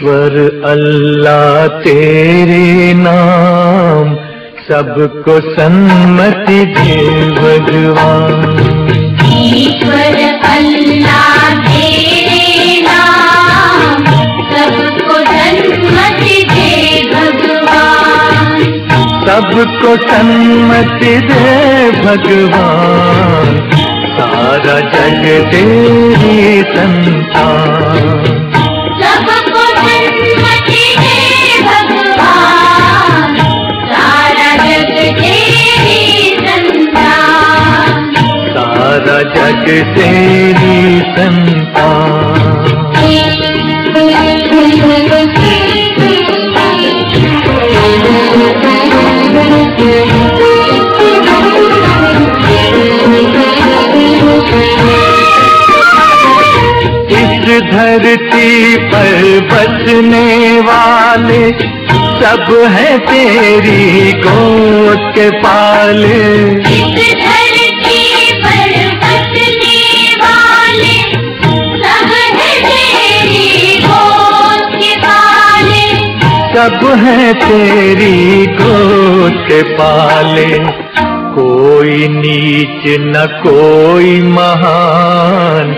ईश्वर अल्लाह तेरे नाम सबको सन्मति दे भगवान। ईश्वर अल्लाह तेरे नाम सबको सन्मति दे भगवान। सबको सन्मति दे भगवान, सारा जग तेरी संतान। सबको सन्मति दे भगवान, सारा जग तेरी संतान। सारा जग तेरी संतान। इस धरती पर बसने वाले सब हैं तेरी गोद के पाले। इस धरती पर बसने वाले सब हैं तेरी गोद के पाले। सब हैं तेरी गोद के पाले। कोई नीच न कोई महान,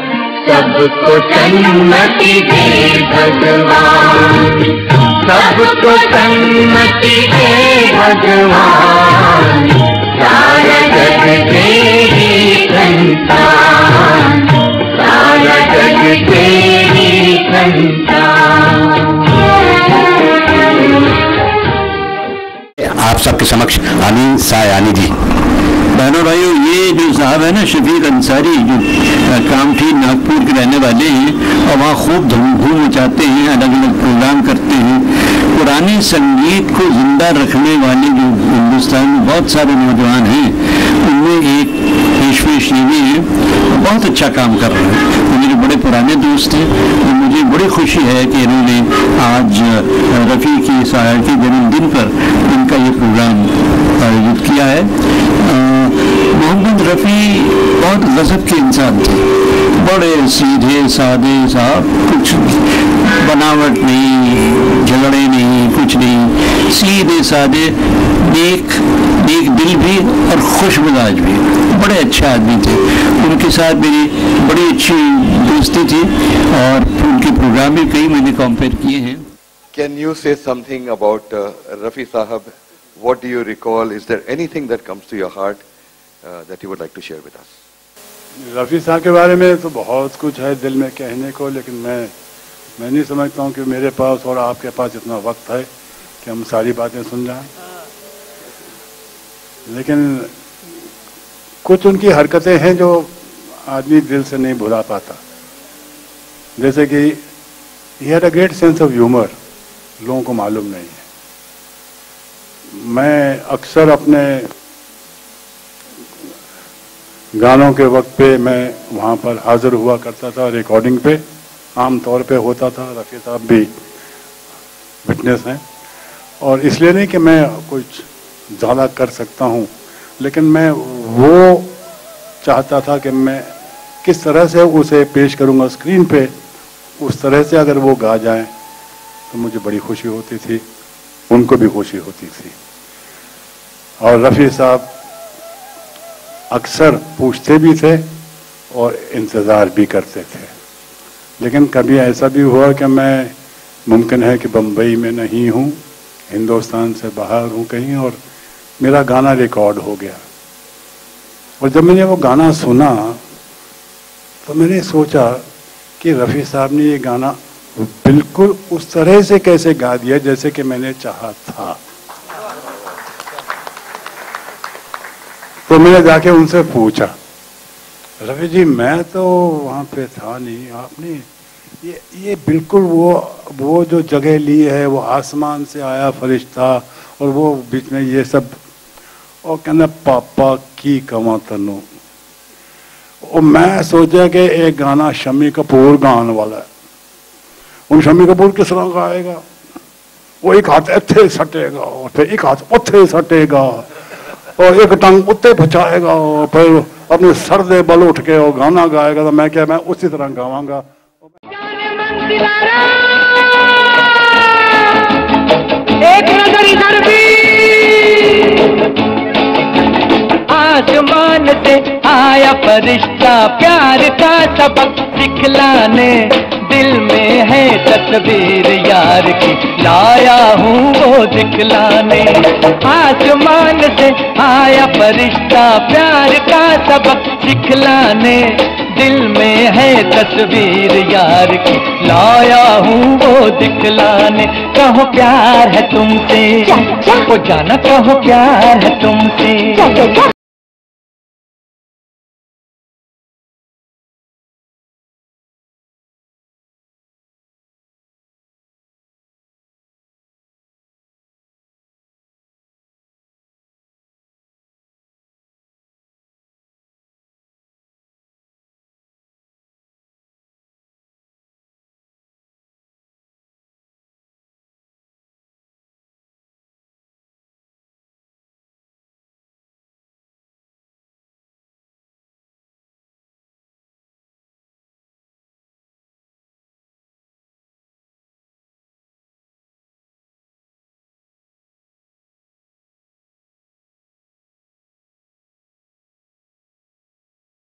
सबको सन्मति दे भगवान। सबको सन्मति दे भगवान, सारा जग तेरी संतान। सारा जग तेरी संतान। आप सबके समक्ष अमीन सायानी जी। बहनों भाइयों, ये जो साहब है ना शफीक अंसारी, जो कामठी नागपुर के रहने वाले हैं और वहाँ खूब धूम मचाते हैं, अलग अलग प्रोग्राम करते हैं। पुराने संगीत को जिंदा रखने वाले जो हिंदुस्तान में बहुत सारे नौजवान हैं, उनमें एक पेशवेश ये भी है, बहुत अच्छा काम कर रहे हैं। वो मेरे बड़े पुराने दोस्त हैं और मुझे बड़ी खुशी है कि इन्होंने आज रफ़ी की साहब के जन्मदिन पर इनका ये प्रोग्राम आयोजित किया है। मोहम्मद रफ़ी बहुत गज़ब के इंसान थे, बड़े सीधे साधे साहब, कुछ बनावट नहीं, झगड़े नहीं, कुछ नहीं, सीधे साधे, नेक दिल भी और खुश मिजाज भी, बड़े अच्छे आदमी थे। उनके साथ मेरी बड़ी अच्छी दोस्ती थी और उनके प्रोग्राम भी कई मैंने कंपेयर किए हैं। Can you say something about Rafi Sahab? What do you recall? Is there anything that comes to your heart that you would like to share with us? Rafi साहब के बारे में तो बहुत कुछ है दिल में कहने को, लेकिन मैं नहीं समझता हूँ कि मेरे पास और आपके पास इतना वक्त है कि हम सारी बातें सुन जाएं। लेकिन कुछ उनकी हरकतें हैं जो आदमी दिल से नहीं भुला पाता। जैसे कि he had a great sense of humor, लोगों को मालूम नहीं है। मैं अक्सर अपने गानों के वक्त पे मैं वहाँ पर हाजिर हुआ करता था, रिकॉर्डिंग पे आम तौर पे होता था। रफ़ी साहब भी विटनेस हैं, और इसलिए नहीं कि मैं कुछ ज़्यादा कर सकता हूँ, लेकिन मैं वो चाहता था कि मैं किस तरह से उसे पेश करूँगा स्क्रीन पे, उस तरह से अगर वो गा जाए तो मुझे बड़ी खुशी होती थी, उनको भी खुशी होती थी। और रफ़ी साहब अक्सर पूछते भी थे और इंतज़ार भी करते थे। लेकिन कभी ऐसा भी हुआ कि मैं मुमकिन है कि बम्बई में नहीं हूँ, हिंदुस्तान से बाहर हूँ कहीं, और मेरा गाना रिकॉर्ड हो गया। और जब मैंने वो गाना सुना तो मैंने सोचा कि रफ़ी साहब ने ये गाना बिल्कुल उस तरह से कैसे गा दिया जैसे कि मैंने चाहा था। तो मैंने जाके उनसे पूछा, रफ़ी जी मैं तो वहाँ पे था नहीं, आपने ये बिल्कुल वो जो जगह ली है, वो आसमान से आया फरिश्ता और वो बीच में ये सब, और कहना पापा की कमा तनु। और मैं सोचा कि एक गाना शम्मी कपूर गाने वाला है, उन शम्मी कपूर किस तरह गाएगा? वो एक हाथ इत्थे सटेगा और फिर एक हाथ उत्थे सटेगा और एक टंग उत्ते बचाएगा और फिर अपने सर दे बल उठ के वो गाना गाएगा। तो मैं क्या, मैं उसी तरह गावांगा। एक नजर इधर भी। आसमान से आया फरिश्ता प्यार का सबक सिखलाने, दिल में है तस्वीर यार की लाया हूँ वो दिखलाने। आसमान से आया फरिश्ता प्यार का सबक सिखलाने, दिल में है तस्वीर यार की लाया हूँ वो दिखलाने। कहो प्यार है तुमसे, वो जाना कहो प्यार है तुमसे।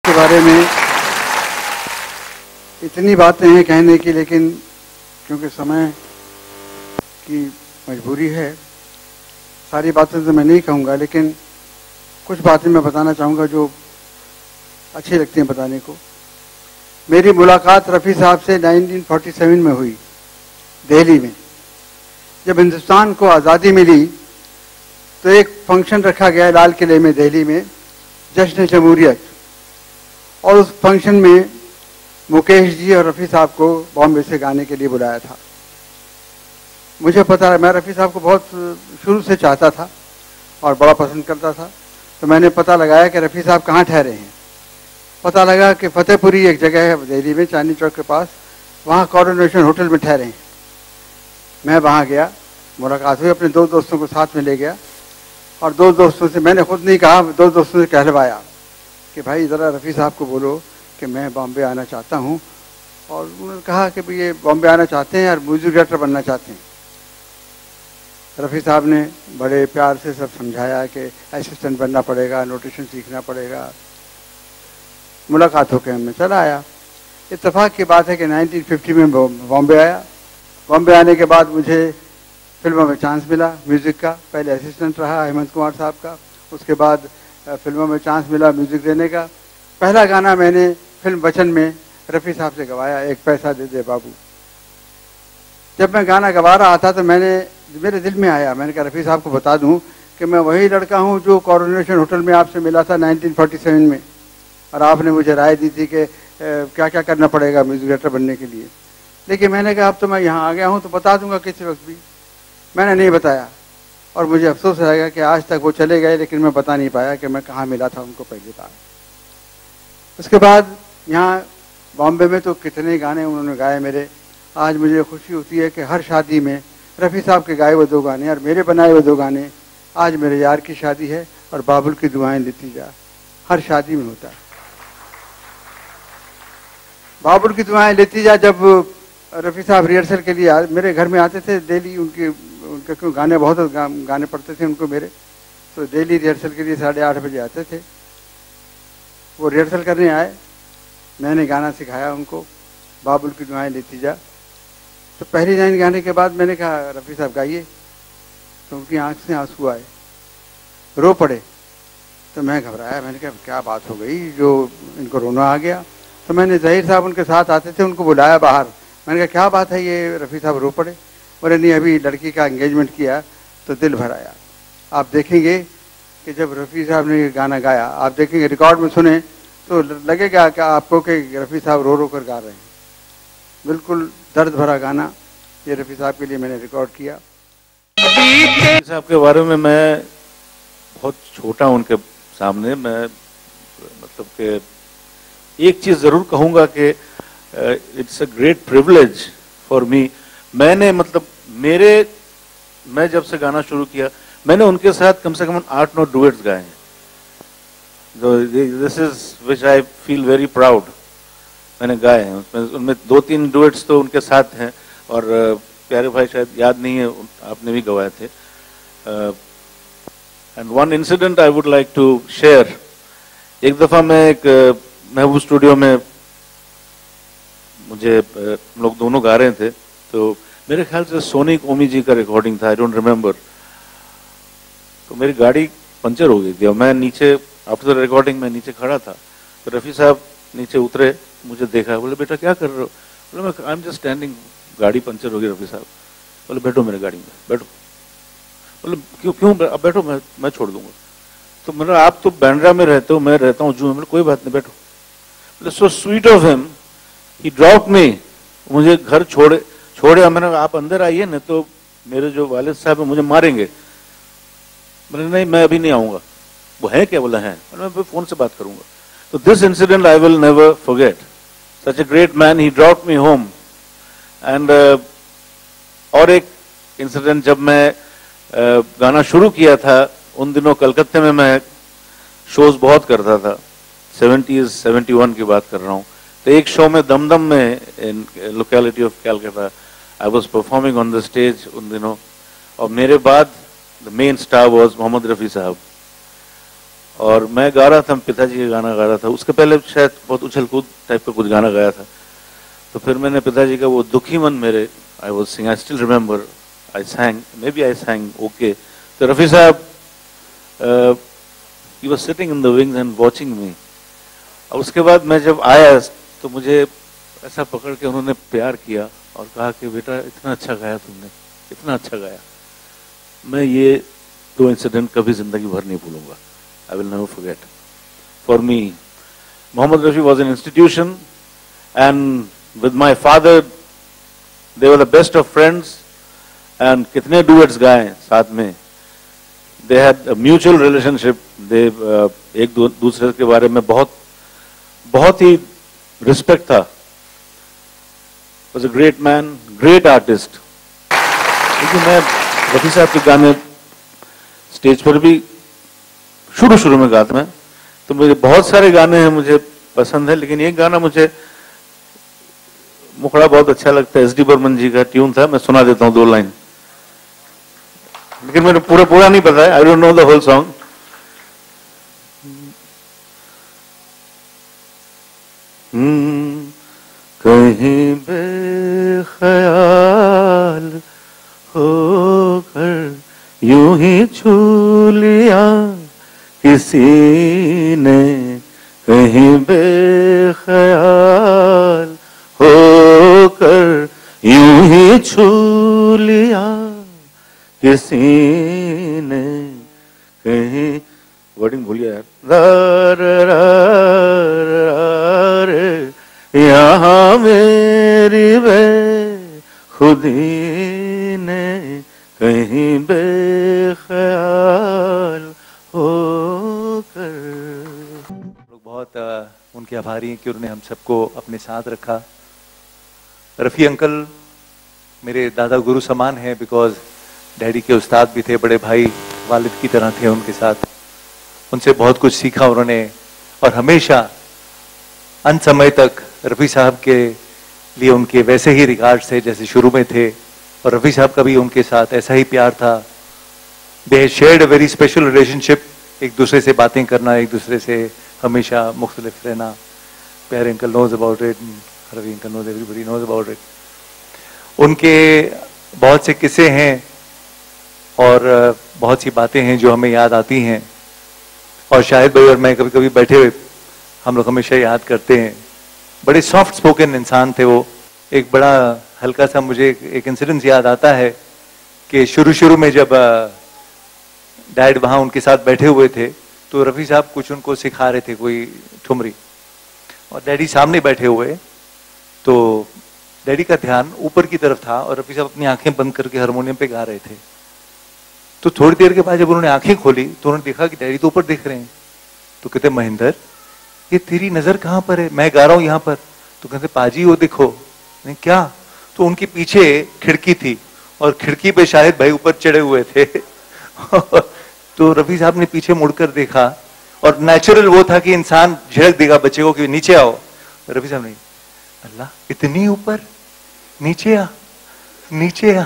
के बारे में इतनी बातें हैं कहने की, लेकिन क्योंकि समय की मजबूरी है, सारी बातें तो मैं नहीं कहूँगा, लेकिन कुछ बातें मैं बताना चाहूँगा जो अच्छी लगती हैं बताने को। मेरी मुलाकात रफ़ी साहब से 1947 में हुई दिल्ली में। जब हिंदुस्तान को आज़ादी मिली तो एक फंक्शन रखा गया लाल किले में दिल्ली में, जश्न जमहूरियत, और उस फंक्शन में मुकेश जी और रफ़ी साहब को बॉम्बे से गाने के लिए बुलाया था। मुझे पता, मैं रफ़ी साहब को बहुत शुरू से चाहता था और बड़ा पसंद करता था, तो मैंने पता लगाया कि रफ़ी साहब कहाँ ठहरे हैं। पता लगा कि फतेहपुरी एक जगह है दिल्ली में, चांदनी चौक के पास, वहाँ कोरोनेशन होटल में ठहरे हैं। मैं वहाँ गया, मुलाकात हुई, अपने दो दोस्तों को साथ में ले गया और दो दोस्तों से, मैंने खुद नहीं कहा, दो दोस्तों से कहलवाया कि भाई ज़रा रफ़ी साहब को बोलो कि मैं बॉम्बे आना चाहता हूँ। और उन्होंने कहा कि भाई ये बॉम्बे आना चाहते हैं और म्यूजिक डायरेक्टर बनना चाहते हैं। रफ़ी साहब ने बड़े प्यार से सब समझाया कि असिस्टेंट बनना पड़ेगा, नोटेशन सीखना पड़ेगा। मुलाकात होकर मैं चला आया। इत्तेफाक की बात है कि 1950 में बॉम्बे आया। बॉम्बे आने के बाद मुझे फिल्मों में चांस मिला म्यूज़िक का। पहले असिस्टेंट रहा हेमंत कुमार साहब का, उसके बाद फिल्मों में चांस मिला म्यूज़िक देने का। पहला गाना मैंने फिल्म वचन में रफ़ी साहब से गवाया, एक पैसा दे दे बाबू। जब मैं गाना गवा रहा था तो मेरे दिल में आया, मैंने कहा रफ़ी साहब को बता दूं कि मैं वही लड़का हूं जो कोरोनेशन होटल में आपसे मिला था 1947 में, और आपने मुझे राय दी थी कि क्या क्या करना पड़ेगा म्यूज़िक डायरेक्टर बनने के लिए। लेकिन मैंने कहा अब तो मैं यहाँ आ गया हूँ तो बता दूंगा किसी वक्त भी। मैंने नहीं बताया और मुझे अफसोस रहेगा कि आज तक वो चले गए, लेकिन मैं बता नहीं पाया कि मैं कहाँ मिला था उनको पहली बार। उसके बाद यहाँ बॉम्बे में तो कितने गाने उन्होंने गाए मेरे। आज मुझे खुशी होती है कि हर शादी में रफ़ी साहब के गाए हुए 2 गाने और मेरे बनाए हुए 2 गाने, आज मेरे यार की शादी है और बाबुल की दुआएं लेती जा, हर शादी में होता है। बाबुल की दुआएं लेती जा, जब रफ़ी साहब रिहर्सल के लिए मेरे घर में आते थे डेली, उनके क्यों गाने बहुत गाने पड़ते थे उनको मेरे, तो डेली रिहर्सल के लिए 8:30 बजे आते थे। वो रिहर्सल करने आए, मैंने गाना सिखाया उनको, बाबुल की दुआएं लेती जा। तो पहली लाइन गाने के बाद मैंने कहा रफ़ी साहब गाइए, तो उनकी आंख से आंसू आए, रो पड़े। तो मैं घबराया, मैंने कहा क्या बात हो गई जो इनको रोना आ गया। तो मैंने ज़हीर साहब उनके साथ आते थे, उनको बुलाया बाहर। मैंने कहा क्या बात है ये रफ़ी साहब रो पड़े। बोले नहीं, अभी लड़की का एंगेजमेंट किया तो दिल भर आया। आप देखेंगे कि जब रफ़ी साहब ने ये गाना गाया, आप देखेंगे रिकॉर्ड में सुने तो लगेगा कि आपको कि रफ़ी साहब रो रो कर गा रहे हैं। बिल्कुल दर्द भरा गाना ये रफ़ी साहब के लिए मैंने रिकॉर्ड किया। रफ़ी साहब के बारे में मैं बहुत छोटा हूं उनके सामने। मैं मतलब कि एक चीज़ ज़रूर कहूँगा कि it's a great privilege for me. मैंने मतलब मैं जब से गाना शुरू किया मैंने उनके साथ कम से कम 8-9 डुएट्स गाए हैं। This is which I feel very proud. मैंने गाए हैं उसमें, उनमें 2-3 डुएट्स तो उनके साथ हैं और प्यारे भाई शायद याद नहीं है, आपने भी गवाए थे। And one incident I would like to share. एक दफा मैं एक महबूब स्टूडियो में, मुझे हम लोग दोनों गा रहे थे, तो मेरे ख्याल से सोनी कोमी जी का रिकॉर्डिंग था, आई डोंट रिमेम्बर। तो मेरी गाड़ी पंचर हो गई थी और मैं नीचे आफ्टर द रिकॉर्डिंग में नीचे खड़ा था, तो रफ़ी साहब नीचे उतरे, मुझे देखा, बोले बेटा क्या कर रहे हो? बोले मैं आई एम जस्ट स्टैंडिंग, गाड़ी पंचर हो गई रफ़ी साहब। बोले बैठो मेरे गाड़ी में, बैठो। बोले क्यों क्यों? अब बैठो, मैं छोड़ दूंगा। तो मतलब आप तो बैंड्रा में रहते हो, मैं रहता हूँ जू में, कोई बात नहीं बैठो। बोले so sweet of him, he drop me, मुझे घर छोड़े। मैंने आप अंदर आइए ना, तो मेरे जो वालिद साहब है मुझे मारेंगे। मैंने नहीं, मैं अभी नहीं आऊंगा। वो है क्या? बोला है। मैं फोन से बात करूंगा। तो this incident I will never forget. Such a great man, he drop me home. And और एक इंसिडेंट, जब मैं गाना शुरू किया था, उन दिनों कलकत्ते में मैं शोज बहुत करता था, 71 की बात कर रहा हूँ। तो एक शो में दमदम में, in locality of Calcutta, I was performing on the stage उन दिनों, और मेरे बाद the main star was Mohammed Rafi sahab, और मैं गा रहा था, पिताजी का गाना गा रहा था। उसके पहले शायद बहुत उछल कूद टाइप का कुछ गाना गाया था। तो फिर मैंने पिताजी का वो दुखी मन मेरे, I was sing, I still remember, I sang, maybe I sang okay. तो Rafi sahab he was sitting in the wings and watching me. और उसके बाद मैं जब आया तो मुझे ऐसा पकड़ के उन्होंने प्यार किया और कहा कि बेटा इतना अच्छा गाया तुमने, इतना अच्छा गाया। मैं ये दो इंसिडेंट कभी जिंदगी भर नहीं भूलूंगा। I will never forget. For me Mohammed Rafi was an institution, and with my father they were the best of friends, and कितने डुएट्स गाए साथ में। They had a mutual relationship, they एक दूसरे के बारे में बहुत ही रिस्पेक्ट था। Was a great man, great artist. क्योंकि मैं रफ़ी साहब के गाने स्टेज पर भी शुरू में गाता मैं, तो मुझे बहुत सारे गाने हैं मुझे पसंद है, लेकिन एक गाना मुझे मुखड़ा बहुत अच्छा लगता है। एस.डी. बर्मन जी का ट्यून था, मैं सुना देता हूँ 2 लाइन, लेकिन मैंने पूरा नहीं पता है, I don't know the whole song. कहीं बेख्याल होकर यूं ही छू लिया किसी ने, कहीं बेख्याल होकर यूं ही छू लिया किसी ने, कहीं वर्डिंग भूलिया यार, यहाँ मेरी बेखुदी ने कहीं बेख्याल होकर। लोग बहुत उनके आभारी हैं कि उन्होंने हम सबको अपने साथ रखा। रफ़ी अंकल मेरे दादा गुरु समान हैं, बिकॉज डैडी के उस्ताद भी थे, बड़े भाई वालिद की तरह थे उनके साथ। उनसे बहुत कुछ सीखा उन्होंने, और हमेशा अंत समय तक रफ़ी साहब के लिए उनके वैसे ही रिगार्ड्स थे जैसे शुरू में थे, और रफ़ी साहब का भी उनके साथ ऐसा ही प्यार था। दे shared a very special relationship, एक दूसरे से बातें करना, एक दूसरे से हमेशा मुख्तलिफ रहना। प्यारे uncle knows about it, Rafi uncle knows, everybody knows about it. उनके बहुत से किस्से हैं और बहुत सी बातें हैं जो हमें याद आती हैं, और शायद भाई और मैं कभी कभी बैठे हुए हम लोग हमेशा याद करते हैं। बड़े सॉफ्ट स्पोकन इंसान थे वो। एक बड़ा हल्का सा मुझे एक इंसिडेंस याद आता है कि शुरू में जब डैड वहाँ उनके साथ बैठे हुए थे, तो रफ़ी साहब कुछ उनको सिखा रहे थे, कोई ठुमरी, और डैडी सामने बैठे हुए, तो डैडी का ध्यान ऊपर की तरफ था और रफ़ी साहब अपनी आंखें बंद करके हारमोनियम पे गा रहे थे। तो थोड़ी देर के बाद जब उन्होंने आंखें खोली तो उन्होंने देखा कि डैडी तो ऊपर देख रहे हैं। तो कहते महेंद्र, ये तेरी नजर कहाँ पर है? मैं गा रहा हूँ यहाँ पर। तो कहते पाजी वो देखो। नहीं क्या? तो उनके पीछे खिड़की थी और खिड़की पे शायद भाई ऊपर चढ़े हुए थे। तो रफ़ी साहब ने पीछे मुड़कर देखा, और नेचुरल वो था कि इंसान झिड़क देगा बच्चे को कि नीचे आओ। रफ़ी साहब ने, अल्लाह इतनी ऊपर, नीचे आ। नीचे आ.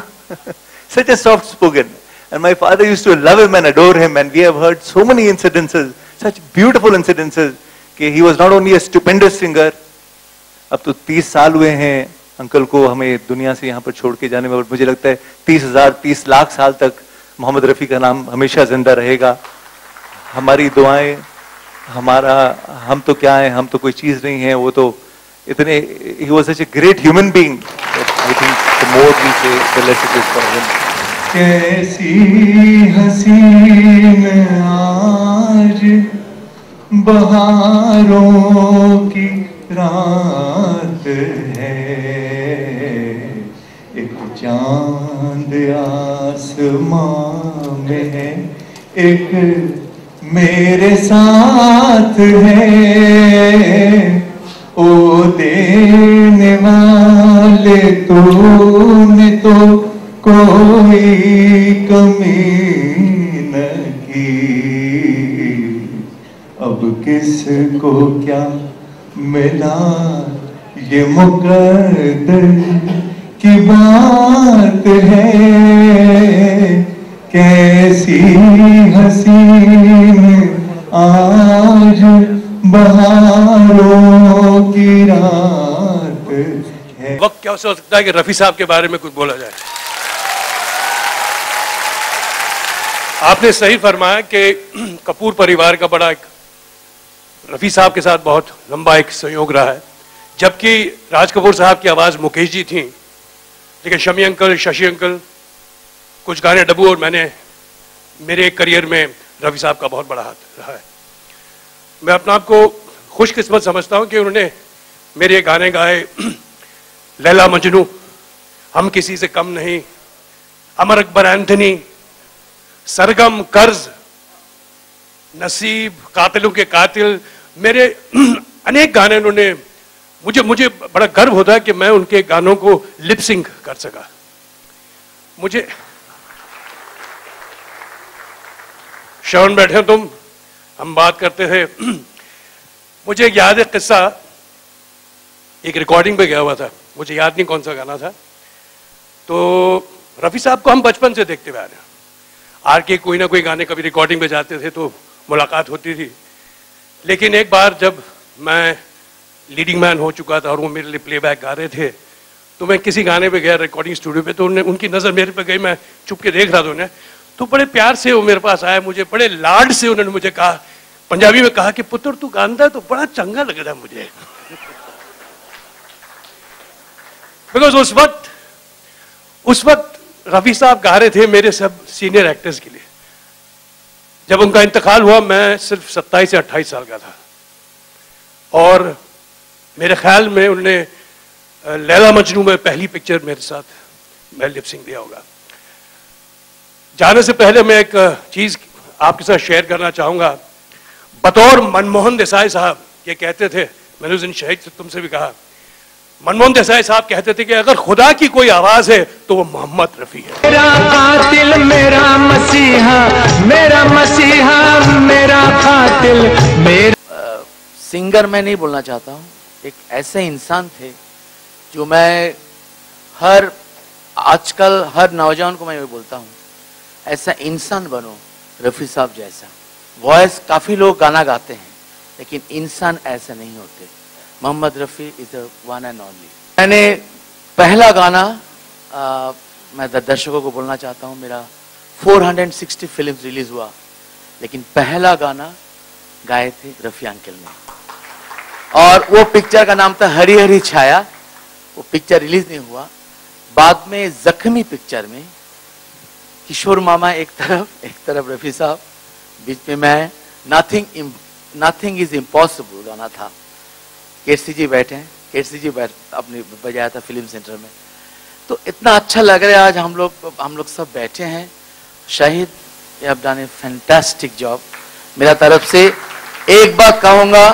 Such a soft spoken. And my father used to love him and adore him, and we have heard so many incidences, such beautiful incidences, कि he was not only a stupendous singer. अब तो 30 साल हुए हैं uncle को हमें दुनिया से यहाँ पर छोड़ के जाने में, और मुझे लगता है 30 लाख साल तक मोहम्मद रफ़ी का नाम हमेशा जिंदा रहेगा. हमारी दुआएं, हम तो क्या है, हम तो कोई चीज नहीं है, वो तो इतने, he was such a great human being. I think the more we say, the less it is for him. कैसी हसीन आज बहारों की रात है, एक चांद आसमां में है, एक मेरे साथ है. ओ देने वाले तूने तो कोई कमी न की, अब किसको क्या मिला, ये मुकद्दर की बात है. कैसी हसीन आज बहारों की रात है. वक्त क्या हो सकता है कि रफी साहब के बारे में कुछ बोला जाए. आपने सही फरमाया कि कपूर परिवार का बड़ा एक रफी साहब के साथ बहुत लंबा एक संयोग रहा है. जबकि राज कपूर साहब की आवाज मुकेश जी थी, लेकिन शमी अंकल, शशि अंकल, कुछ गाने डब्बू, और मेरे करियर में रफी साहब का बहुत बड़ा हाथ रहा है. मैं अपने आप को खुशकिस्मत समझता हूं कि उन्होंने मेरे गाने गाए, लैला मजनू, हम किसी से कम नहीं, अमर अकबर एंथनी, सरगम, कर्ज, नसीब, कातिलों के कातिल, मेरे अनेक गाने उन्होंने, मुझे बड़ा गर्व होता है कि मैं उनके गानों को लिपसिंग कर सका. मुझे श्रवण बैठे तुम, हम बात करते थे, मुझे याद है किस्सा, एक रिकॉर्डिंग पे गया हुआ था, मुझे याद नहीं कौन सा गाना था, तो रफी साहब को हम बचपन से देखते हुए आ रहे हैं. आर के कोई ना कोई गाने कभी रिकॉर्डिंग पे जाते थे तो मुलाकात होती थी. लेकिन एक बार जब मैं लीडिंग मैन हो चुका था और वो मेरे लिए प्लेबैक गा रहे थे, तो मैं किसी गाने पे गया रिकॉर्डिंग स्टूडियो पे, तो उनकी नज़र मेरे पे गई, मैं चुप के देख रहा था उन्हें. तो बड़े प्यार से वो मेरे पास आया, मुझे बड़े लाड से उन्होंने मुझे कहा, पंजाबी में कहा कि पुत्र तू गांदा है तो बड़ा चंगा लग रहा है मुझे. बिकॉज उस वक्त रफी साहब गा रहे थे मेरे सब सीनियर एक्टर्स के लिए. जब उनका इंतकाल हुआ मैं सिर्फ 27 से 28 साल का था, और मेरे ख्याल में उन्होंने लैला मजनू में पहली पिक्चर मेरे साथ मैं लिपसिंग दिया होगा. जाने से पहले मैं एक चीज आपके साथ शेयर करना चाहूंगा. बतौर मनमोहन देसाई साहब ये कहते थे, मैंने उस दिन शहीद से तुमसे भी कहा, मनमोहन देसाई साहब कहते थे कि अगर खुदा की कोई आवाज है तो वो मोहम्मद रफी है. मेरा कातिल मेरा मसीहा, मेरा मसीहा मेरा कातिल मेरा. सिंगर मैं नहीं बोलना चाहता हूँ, एक ऐसे इंसान थे जो मैं आजकल हर नौजवान को मैं ये बोलता हूँ, ऐसा इंसान बनो रफी साहब जैसा. वॉइस काफी लोग गाना गाते हैं लेकिन इंसान ऐसे नहीं होते. Mohammed Rafi is the one and only. मैंने पहला गाना मैं दर्शकों को बोलना चाहता हूँ, मेरा 460 फिल्म रिलीज हुआ, लेकिन पहला गाना गाए थे रफी अंकल ने, और वो पिक्चर का नाम था हरी हरी छाया. वो पिक्चर रिलीज नहीं हुआ. बाद में जख्मी पिक्चर में किशोर मामा एक तरफ रफी साहब, बीच में मैं, नथिंग इज इम्पॉसिबल गाना था. केसी जी बैठे हैं, केसी जी अपने बजाया था फिल्म सेंटर में. तो इतना अच्छा लग रहा है आज हम लोग सब बैठे हैं. Shahid, you have done A fantastic job. मेरा तरफ से एक बार कहूँगा,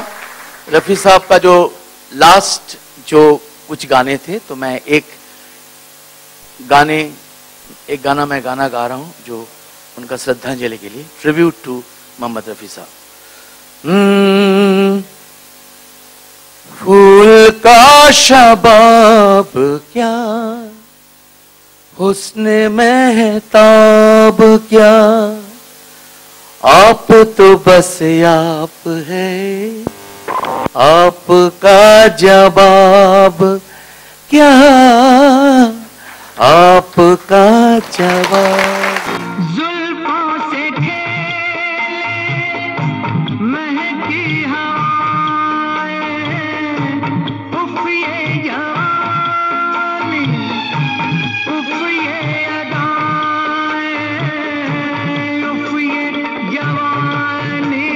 रफी साहब का जो लास्ट जो कुछ गाने थे, तो मैं एक गाना मैं गा रहा हूँ जो उनका श्रद्धांजलि के लिए, ट्रिब्यूट टू मोहम्मद रफी साहब. फूल का शबाब क्या हुस्न महताब क्या, आप तो बस आप है, आपका जवाब क्या, आपका जवाब। जुल्फों से महकी हवाएं, उफ ये जवानी, उफ ये अदाएं, उफ ये जवानी,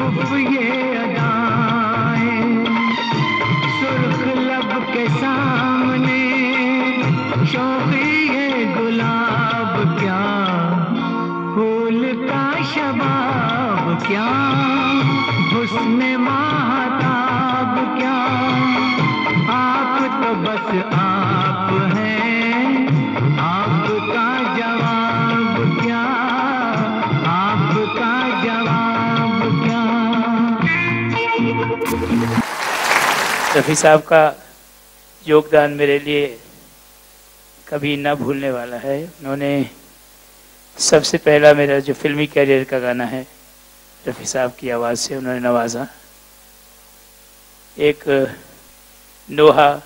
उफ ये अदाएं, सुर्ख लब के सामने शौक़ी ये गुलाब क्या, फूल का शबाब क्या, हुस्न महताब क्या, आप तो बस आप हैं, आपका जवाब क्या, आपका जवाब क्या। रफ़ी साहब का योगदान मेरे लिए कभी ना भूलने वाला है। उन्होंने सबसे पहला मेरा जो फिल्मी कैरियर का गाना है रफ़ी साहब की आवाज़ से उन्होंने नवाजा। एक नोहा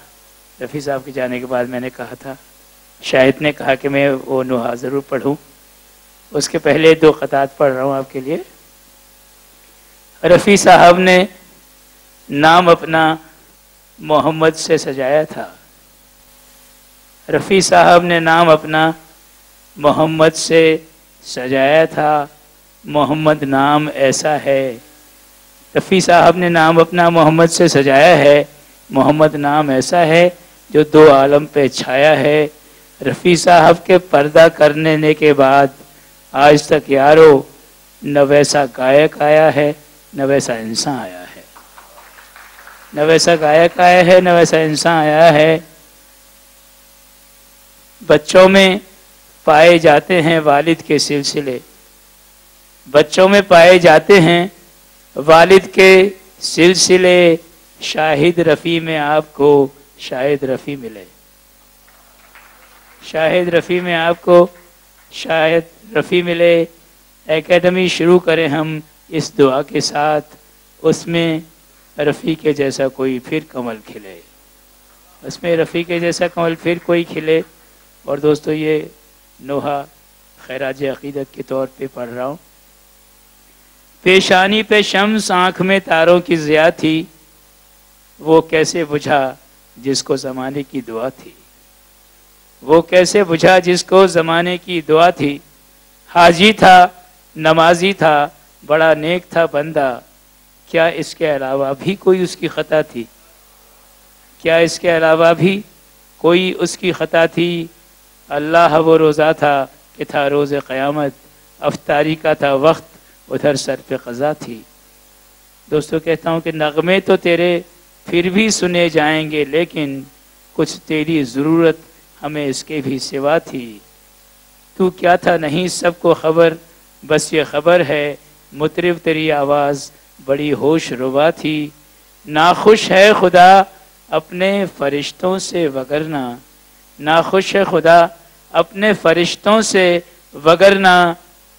रफ़ी साहब के जाने के बाद मैंने कहा था, शाहिद ने कहा कि मैं वो नोहा ज़रूर पढ़ूं। उसके पहले 2 ख़तात पढ़ रहा हूँ आपके लिए। रफ़ी साहब ने नाम अपना मोहम्मद से सजाया था। रफ़ी साहब ने नाम अपना मोहम्मद से सजाया था, मोहम्मद नाम ऐसा है। रफ़ी साहब ने नाम अपना मोहम्मद से सजाया है, मोहम्मद नाम ऐसा है जो 2 आलम पे छाया है। रफ़ी साहब के पर्दा करने के बाद आज तक यारो न वैसा गायक आया है न वैसा इंसान आया है, न वैसा गायक आया है न वैसा इंसान आया है। बच्चों में पाए जाते हैं वालिद के सिलसिले, बच्चों में पाए जाते हैं वालिद के सिलसिले, शाहिद रफ़ी में आपको शाहिद रफ़ी मिले, शाहिद रफ़ी में आपको शाहिद रफ़ी मिले। एकेडमी शुरू करें हम इस दुआ के साथ, उसमें रफ़ी के जैसा कोई फिर कमल खिले, उसमें रफ़ी के जैसा कमल फिर कोई खिले। और दोस्तों ये नोहा खैराज अक़ीदत के तौर पे पढ़ रहा हूँ। पेशानी पे शम्स आँख में तारों की ज़िया थी, वो कैसे बुझा जिसको ज़माने की दुआ थी, वो कैसे बुझा जिसको ज़माने की दुआ थी। हाजी था नमाजी था बड़ा नेक था बंदा, क्या इसके अलावा भी कोई उसकी ख़ता थी, क्या इसके अलावा भी कोई उसकी ख़ता थी। अल्लाह वो रोज़ा था कि था रोज़ क़यामत, अफ्तारी का था वक्त उधर सर पे क़ज़ा थी। दोस्तों कहता हूँ कि नग़मे तो तेरे फिर भी सुने जाएंगे, लेकिन कुछ तेरी ज़रूरत हमें इसके भी सिवा थी। तू क्या था नहीं सबको ख़बर, बस ये ख़बर है मुतरिब तेरी आवाज़ बड़ी होश रुबा थी। नाखुश है खुदा अपने फ़रिश्तों से वगरना, नाखुश है खुदा अपने फ़रिश्तों से वगरना,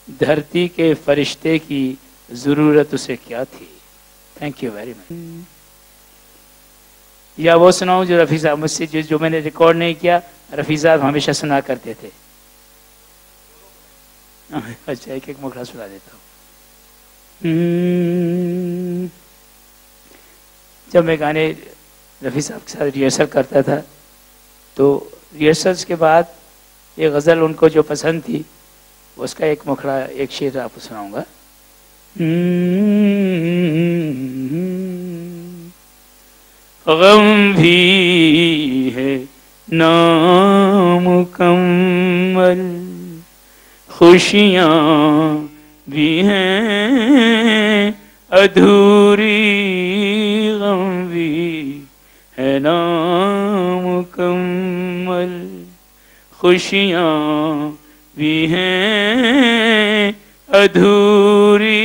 धरती के फ़रिश्ते की ज़रूरत उसे क्या थी। Thank you very much. या वो सुनाऊँ जो रफ़ी साहब मुझसे जो मैंने रिकॉर्ड नहीं किया, रफ़ी साहब हमेशा सुना करते थे। अच्छा एक एक मुखड़ा सुना देता हूँ। जब मैं गाने रफ़ी साहब के साथ रिहर्सल करता था तो रिहर्सल्स के बाद ये गज़ल उनको जो पसंद थी उसका एक मुखड़ा एक शेर आपको सुनाऊंगा। गम भी है नामुकम्मल, खुशियाँ भी हैं अधूरी, गम भी है नामुकम्मल, खुशियाँ भी हैं अधूरी,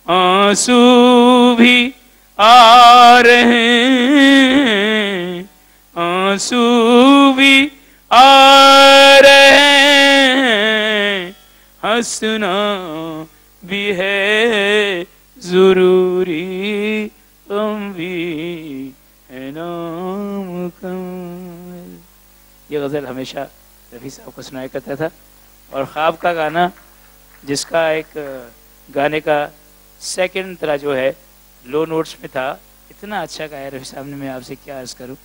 आंसू भी आ रहे हैं, आंसू भी आ रहे हैं, हंसना भी है जरूरी, गम भी है नामुकम्मल। ये गज़ल हमेशा रफ़ी साहब को सुनाया करता था। और ख्वाब का गाना, जिसका एक गाने का सेकंड तरह जो है लो नोट्स में था, इतना अच्छा गाया रफ़ी साहब ने, मैं आपसे क्या अर्ज़ करूं।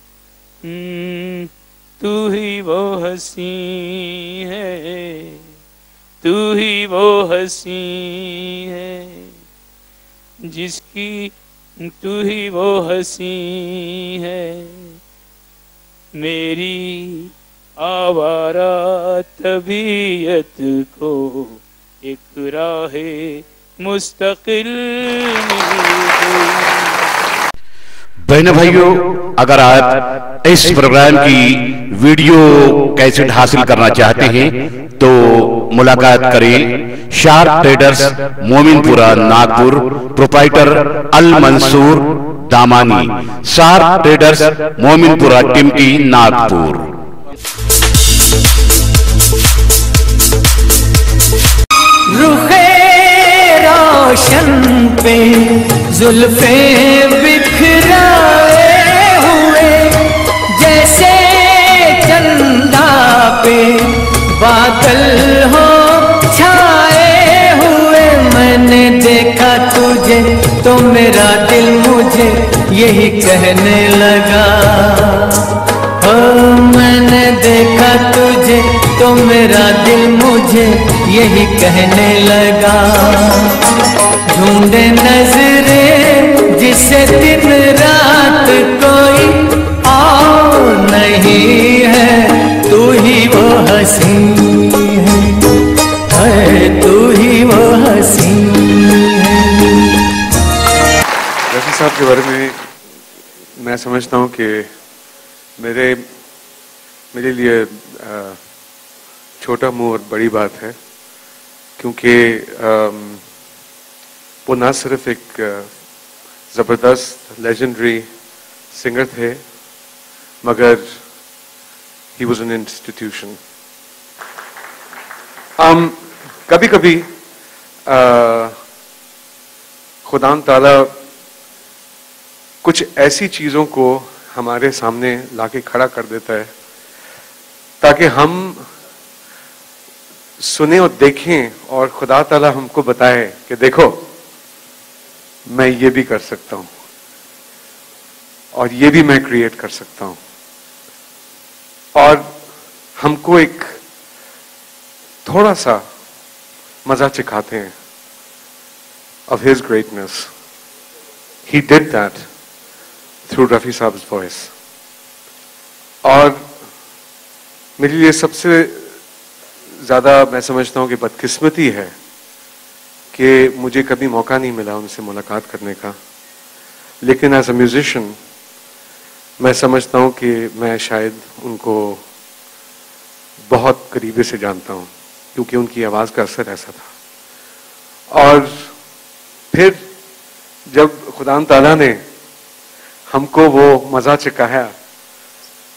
तू ही वो हंसी है, तू ही वो हंसी है जिसकी, तू ही वो हंसी है मेरी आवारा तबीयत को एक राहे मुस्तकिल मिल गई। बहनों भाइयों, अगर आप इस प्रोग्राम की वीडियो कैसेट हासिल करना चाहते हैं तो मुलाकात करें Sharp Traders, Mominpura, Nagpur. Proprietor Al Mansoor Damani, Sharp Traders, Mominpura, Timti, Nagpur. रुखे रोशन पे जुल्फे बिखराए हुए, जैसे चंदा पे बादल हो छाए हुए। मैंने देखा तुझे तो मेरा दिल मुझे यही कहने लगा, ओ मैंने देखा तुझे तो मेरा दिल मुझे यही कहने लगा। ढूंढे नजरें जिसे दिन रात कोई और नहीं है, तू ही वो हंसी है, तू ही वो हंसी है। रफ़ी साहब के बारे में मैं समझता हूँ कि मेरे लिए छोटा मुंह और बड़ी बात है, क्योंकि वो ना सिर्फ एक ज़बरदस्त लेजेंडरी सिंगर थे, मगर ही वॉज एन इंस्टीट्यूशन। कभी कभी खुदा ताला कुछ ऐसी चीज़ों को हमारे सामने लाके खड़ा कर देता है ताकि हम सुने और देखें, और खुदा ताला हमको बताए कि देखो मैं ये भी कर सकता हूं और ये भी मैं क्रिएट कर सकता हूं, और हमको एक थोड़ा सा मजा चखाते हैं of his greatness. He did that through Rafi Saab's voice. और मेरे लिए सबसे ज़्यादा मैं समझता हूँ कि बदकिस्मती है कि मुझे कभी मौका नहीं मिला उनसे मुलाकात करने का, लेकिन एज अ म्यूजिशियन मैं समझता हूँ कि मैं शायद उनको बहुत करीबे से जानता हूँ, क्योंकि उनकी आवाज़ का असर ऐसा था। और फिर जब खुदा ताला ने हमको वो मज़ा चखाया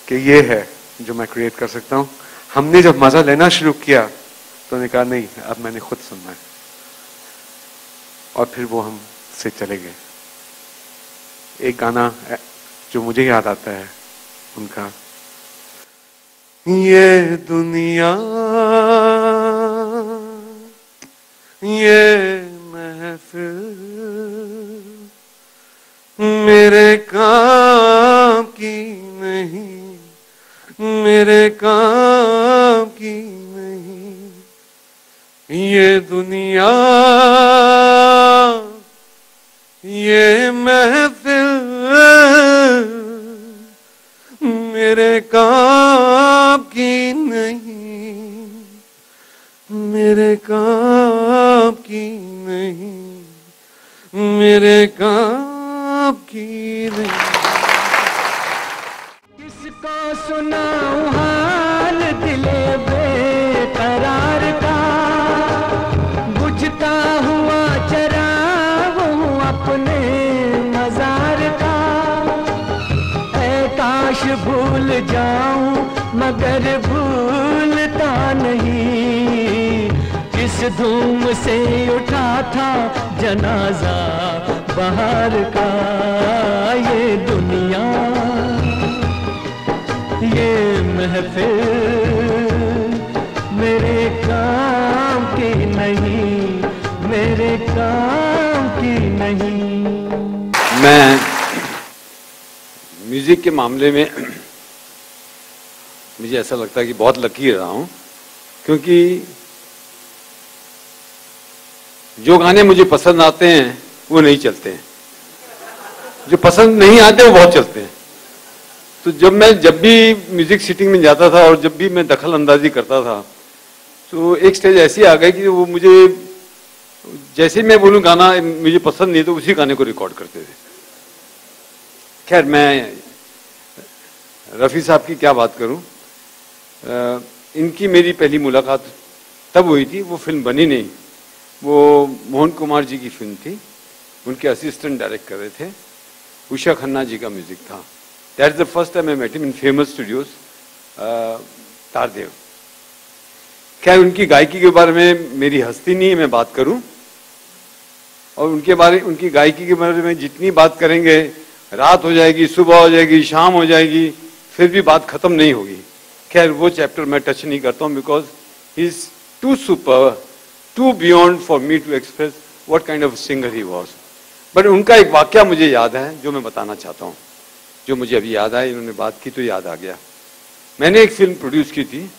कि ये है जो मैं क्रिएट कर सकता हूँ, हमने जब मज़ा लेना शुरू किया तो उन्होंने कहा नहीं, अब मैंने खुद सुनना है, और फिर वो हमसे चले गए। एक गाना जो मुझे याद आता है उनका, ये दुनिया ये महफिल मेरे काम की नहीं, मेरे काम की नहीं, ये दुनिया ये महफिल मेरे काम की नहीं, मेरे काम की नहीं, मेरे काम की नहीं। किसको सुनाऊं हाल दिले बेकरार का, बुझता हुआ चराग हूँ अपने मजार का। ऐ काश भूल जाऊं मगर भूलता नहीं किस धूम से उठा था जनाजा बाहर का। ये दुनिया ये महफिल मेरे काम की नहीं, मेरे काम की नहीं। मैं म्यूजिक के मामले में मुझे ऐसा लगता है कि बहुत लकी रहा हूं, क्योंकि जो गाने मुझे पसंद आते हैं वो नहीं चलते हैं, जो पसंद नहीं आते वो बहुत चलते हैं। तो जब भी म्यूजिक सिटिंग में जाता था और जब भी मैं दखल अंदाजी करता था, तो एक स्टेज ऐसी आ गई कि वो मुझे जैसे मैं बोलूं गाना मुझे पसंद नहीं तो उसी गाने को रिकॉर्ड करते थे। खैर, मैं रफ़ी साहब की क्या बात करूं। इनकी मेरी पहली मुलाकात तब हुई थी, वो फिल्म बनी नहीं, वो मोहन कुमार जी की फिल्म थी, उनके असिस्टेंट डायरेक्ट कर रहे थे, उषा खन्ना जी का म्यूजिक था। That is the first time I met him in famous studios Tardeo. क्या उनकी गायकी के बारे में मेरी हस्ती नहीं है मैं बात करूं, और उनकी गायकी के बारे में जितनी बात करेंगे रात हो जाएगी, सुबह हो जाएगी, शाम हो जाएगी, फिर भी बात खत्म नहीं होगी। खैर, वो चैप्टर मैं टच नहीं करता हूं, because he is too super, too beyond for me to express what kind of singer he was. But उनका एक वाक्य मुझे याद है जो मैं बताना चाहता हूँ, जो मुझे अभी याद आया, इन्होंने बात की तो याद आ गया। मैंने एक फिल्म प्रोड्यूस की थी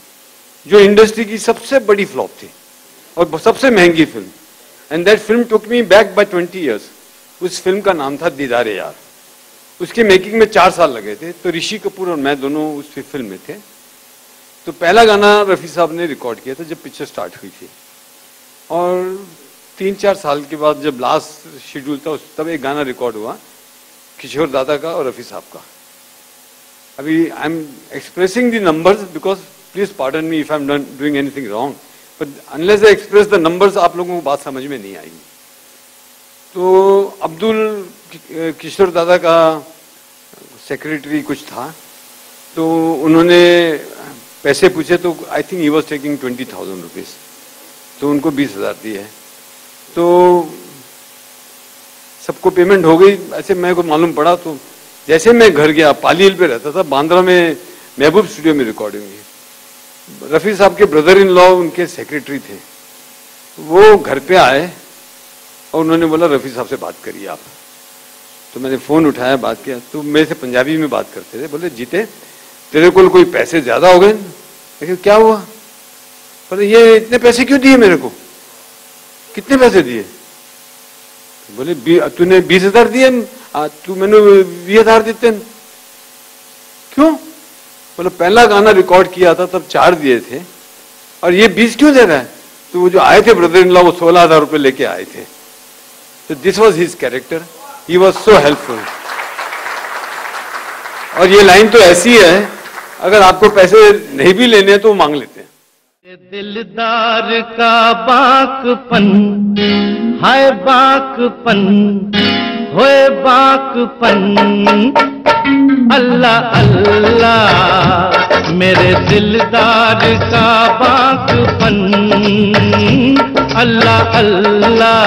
जो इंडस्ट्री की सबसे बड़ी फ्लॉप थी और सबसे महंगी film, and that film took me back by 20 years। उस फिल्म का नाम था दीदारे यार। उसके मेकिंग में 4 साल लगे थे। तो ऋषि कपूर और मैं दोनों उस फिल्म में थे। तो पहला गाना रफ़ी साहब ने रिकॉर्ड किया था जब पिक्चर स्टार्ट हुई थी, और 3-4 साल के बाद जब लास्ट शेड्यूल था तब एक गाना रिकॉर्ड हुआ किशोर दादा का और रफ़ी साहब का। अभी I am expressing the numbers because please pardon me if I am doing anything wrong, but unless I express the numbers आप लोगों को बात समझ में नहीं आएगी। तो अब्दुल किशोर दादा का सेक्रेटरी कुछ था, तो उन्होंने पैसे पूछे, तो I think he was taking 20,000 rupees, तो उनको 20,000 दिए। तो सबको पेमेंट हो गई। ऐसे मेरे को मालूम पड़ा, तो जैसे मैं घर गया, पाली हिल पे रहता था, बांद्रा में महबूब स्टूडियो में रिकॉर्डिंग हुई। रफ़ी साहब के ब्रदर इन लॉ उनके सेक्रेटरी थे, वो घर पे आए और उन्होंने बोला रफ़ी साहब से बात करिए आप। तो मैंने फ़ोन उठाया, बात किया, तो मेरे से पंजाबी में बात करते थे। बोले जीते तेरे को कोई पैसे ज़्यादा हो गए? लेकिन क्या हुआ? बोले ये इतने पैसे क्यों दिए मेरे को? कितने पैसे दिए? बोले तूने 20,000 दिए, तू मैंने 20,000 देते। क्यों? बोले पहला गाना रिकॉर्ड किया था तब 4 दिए थे, और ये 20 क्यों दे रहा है? तो वो जो आए थे ब्रदर इन लॉ, वो 16,000 रुपये लेके आए थे। तो this was his character, he was so helpful. और ये लाइन तो ऐसी है, अगर आपको पैसे नहीं भी लेने हैं तो मांग लेते हैं। दिलदार का बाकपन, हाय बाकपन, होए बाकपन, अल्लाह अल्लाह मेरे दिलदार का बाकपन, अल्लाह अल्लाह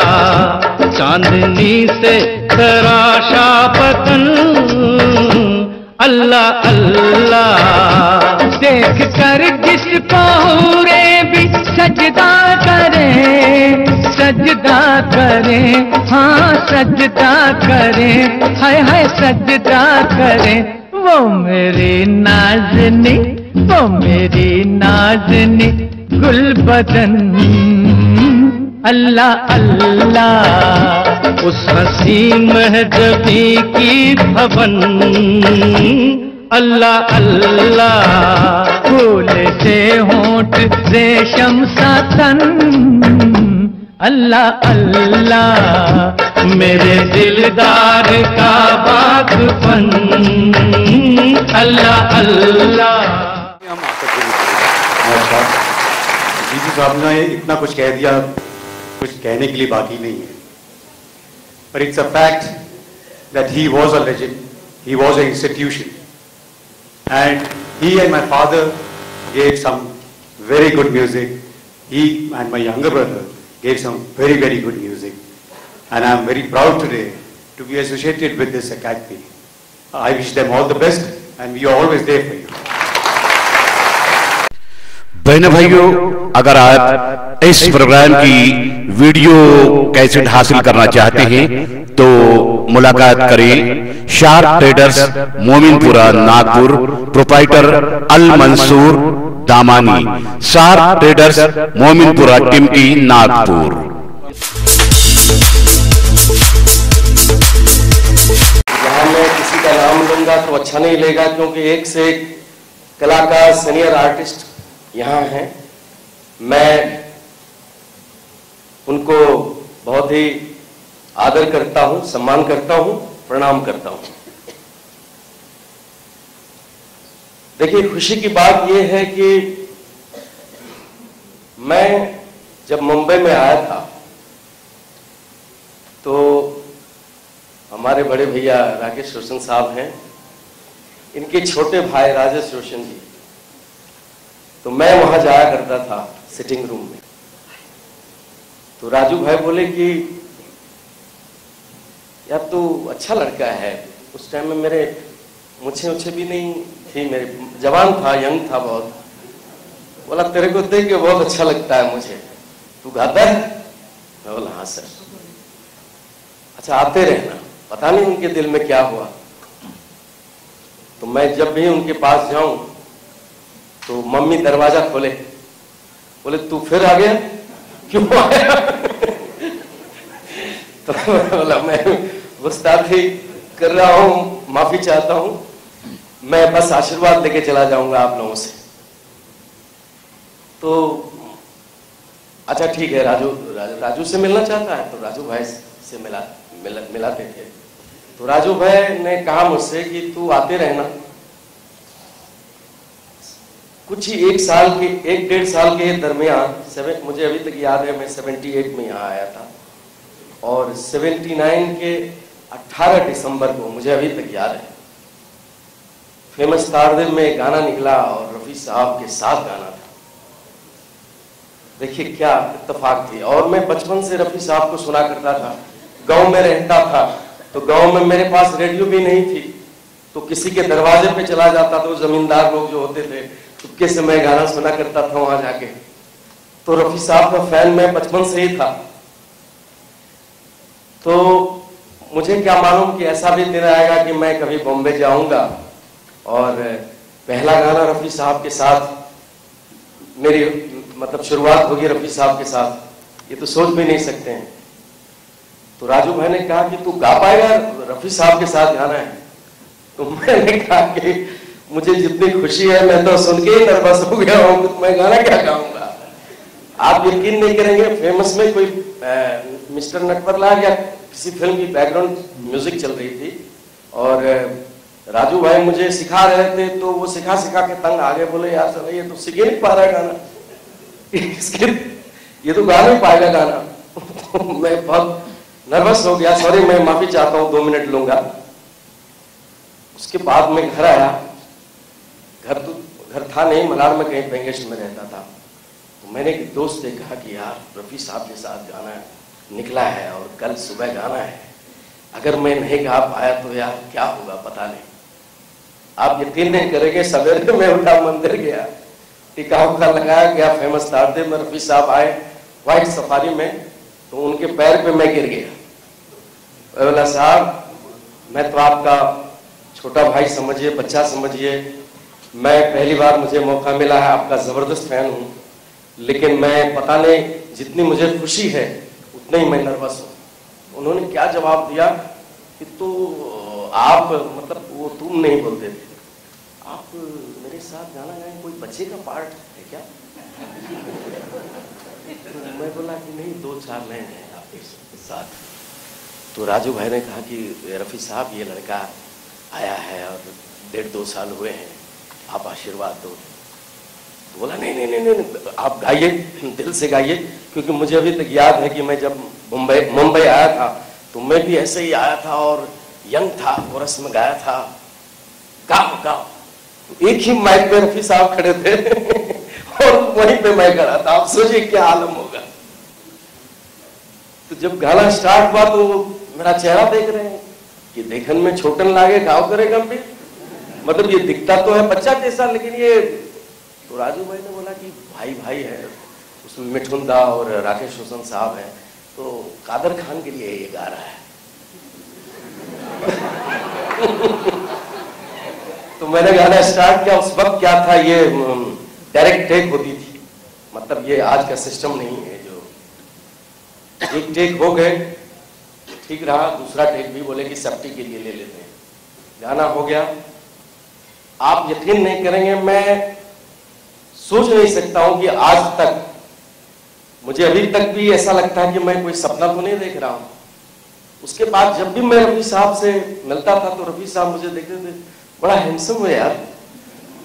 चांदनी से तराशा बदन, अल्लाह अल्लाह देख कर जिसको रे भी सजदा करें, सजदा करें, हाँ सजदा करें, हाय हाय सजदा करें। वो मेरी नाज़नी, वो मेरी नाज़नी गुलबदन, अल्लाह अल्लाह उस हसी महजबी की भवन, अल्लाह अल्लाह फूल से होंठ रेशम सा तन, अल्लाह अल्लाह मेरे दिलदार का बागपन, अल्लाह अल्लाह। जीतू साहब ने इतना कुछ कह दिया, कुछ कहने के लिए बाकी नहीं है, पर it's a fact that he was a legend, he was a institution, and he and my father gave some very good music. He and my younger brother gave some very, very good music. And I am very proud today to be associated with this academy. I wish them all the best and we are always there for you. बहनों भाइयों, अगर आप इस programme की video cassette हासिल करना चाहते हैं तो मुलाकात करें Sharp Traders Mominpura Nagpur, proprietor Al Mansoor Damani, Sharp Traders Mominpura Timti Nagpur. यहाँ मैं किसी का नाम लूंगा तो अच्छा नहीं लगेगा, क्योंकि एक से एक कलाकार सीनियर आर्टिस्ट यहाँ हैं। मैं उनको बहुत ही आदर करता हूँ, सम्मान करता हूँ, प्रणाम करता हूँ। देखिए, खुशी की बात यह है कि मैं जब मुंबई में आया था तो हमारे बड़े भैया राकेश रोशन साहब हैं, इनके छोटे भाई राजेश रोशन जी, तो मैं वहां जाया करता था सिटिंग रूम में। तो राजू भाई बोले कि यार तू अच्छा लड़का है। उस टाइम में मेरे मुझे भी नहीं थी, मेरे जवान था, यंग था बहुत। बोला तेरे को देख के बहुत अच्छा लगता है मुझे, तू गाता है? मैं बोला हाँ सर। अच्छा आते रहना। पता नहीं उनके दिल में क्या हुआ, तो मैं जब भी उनके पास जाऊं तो मम्मी दरवाजा खोले, बोले तू फिर आ गया, क्यों आया? तो बोला मैं गुस्ताखी कर रहा हूं, माफी चाहता हूं, मैं बस आशीर्वाद लेके चला जाऊंगा आप लोगों से। तो अच्छा ठीक है, राजू से मिलना चाहता है, तो राजू भाई से मिलाते थे। तो राजू भाई ने कहा मुझसे कि तू आते रहना। कुछ ही एक डेढ़ साल के दरमियान, मुझे अभी तक याद है, मैं 78 में यहाँ आया था और 79 के 18 दिसंबर को, मुझे अभी तक याद है, फेमस तारदिल में गाना निकला और रफी साहब के साथ गाना था। देखिए क्या इत्तेफाक थी। और मैं बचपन से रफी साहब को सुना करता था, गांव में रहता था तो गांव में मेरे पास रेडियो भी नहीं थी, तो किसी के दरवाजे पे चला जाता था, जमींदार लोग जो होते थे, चुपके से मैं गाना सुना करता था वहां जाके। तो रफी साहब का फैन मैं बचपन से ही था। तो मुझे क्या मालूम कि ऐसा भी दिन आएगा कि मैं कभी बॉम्बे जाऊंगा और पहला गाना रफी साहब के साथ मेरी मतलब शुरुआत होगी रफी साहब के साथ, ये तो सोच भी नहीं सकते हैं। तो राजू भाई ने कहा कि तू गा पाएगा, रफी साहब के साथ गाना है। तो मैंने कहा कि मुझे जितनी खुशी है, मैं तो सुन के ही नर्वस हो गया हूं, तो मैं गाना क्या गाऊंगा। आप यकीन नहीं करेंगे, फेमस में कोई मिस्टर नटवरलाल या किसी फिल्म की बैकग्राउंड म्यूजिक चल रही थी और राजू भाई मुझे सिखा रहे थे, तो वो सिखा के तंग आ गए, बोले यार सर ये तो सीख ही नहीं पा रहा है गाना, ये तो गा नहीं पाएगा गाना। तो मैं बहुत नर्वस हो गया, सॉरी मैं माफी चाहता हूँ, 2 मिनट लूंगा। उसके बाद मैं घर आया, घर था नहीं, मलाड में कहीं बेंगेश में रहता था। तो मैंने एक दोस्त से कहा कि यार रफी साहब के साथ गाना निकला है और कल सुबह गाना है, अगर मैं नहीं गा पाया तो यार क्या होगा पता नहीं। आप यकीन नहीं करेंगे, सवेरे में उठा, मंदिर गया, टीका उका लगाया, गया फेमस तारदे में, रफी साहब आए व्हाइट सफारी में, तो उनके पैर पे मैं गिर गया। बोला साहब मैं तो आपका छोटा भाई समझिए, बच्चा समझिए, मैं पहली बार मुझे मौका मिला है, आपका जबरदस्त फैन हूँ, लेकिन मैं पता नहीं जितनी मुझे खुशी है उतने ही मैं नर्वस हूँ। उन्होंने क्या जवाब दिया कि तो आप मतलब वो तुम नहीं बोलते थे, आप मेरे साथ गाना गाएं, कोई बच्चे का पार्ट है क्या? तो मैं बोला कि नहीं, 2-4 लाइन है आपके साथ। तो राजू भाई ने कहा कि रफी साहब ये लड़का आया है और 1.5-2 साल हुए हैं, आप आशीर्वाद दो। तो बोला नहीं, आप गाइए, दिल से गाइए, क्योंकि मुझे अभी तक याद है कि मैं जब मुंबई आया था तो मैं भी ऐसे ही आया था और यंग था, कोरस में गाया था, गाओ गाओ। एक ही माइक पे रफी साहब खड़े थे और वहीं पे मैं खड़ा था। आप सोचिए क्या आलम होगा। तो जब गाना स्टार्ट हुआ तो मेरा चेहरा देख रहे हैं कि देखन में छोटन लागे घाव करे गंभीर। मतलब ये दिखता तो है बच्चा जैसा, लेकिन ये तो राजू भाई ने बोला कि भाई भाई है, उसमें मिठुंदा और राकेश रोशन साहब है, तो कादर खान के लिए ये गा रहा है। तो मैंने गाना स्टार्ट किया। उस वक्त क्या था, ये डायरेक्ट टेक होती थी, मतलब ये आज का सिस्टम नहीं है जो एक टेक हो गए ठीक रहा, दूसरा टेक भी बोले कि सेफ्टी के लिए ले लेते हैं। गाना हो गया। आप यकीन नहीं करेंगे, मैं सोच नहीं सकता हूं कि आज तक, मुझे अभी तक भी ऐसा लगता है कि मैं कोई सपना तो नहीं देख रहा हूं। उसके बाद जब भी मैं रफी साहब से मिलता था तो रफी साहब मुझे देखते थे, बड़ा हैंडसम है यार,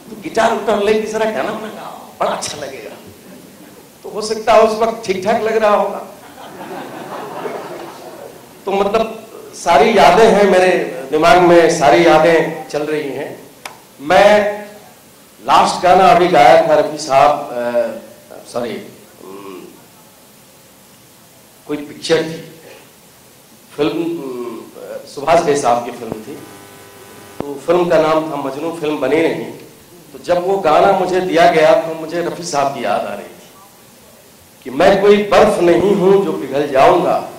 तो गिटार उटार लेके जरा गाना बना, बड़ा अच्छा लगेगा। तो हो सकता है उस वक्त ठीक ठाक लग रहा होगा। तो मतलब सारी यादें हैं मेरे दिमाग में, सारी यादें चल रही हैं। मैं लास्ट गाना अभी गाया था रफी साहब, सॉरी कोई पिक्चर थी, फिल्म सुभाष घई साहब की फिल्म थी, तो फिल्म का नाम था मजनू। फिल्म बनी नहीं, तो जब वो गाना मुझे दिया गया तो मुझे रफी साहब की याद आ रही थी कि मैं कोई बर्फ नहीं हूं जो पिघल जाऊंगा,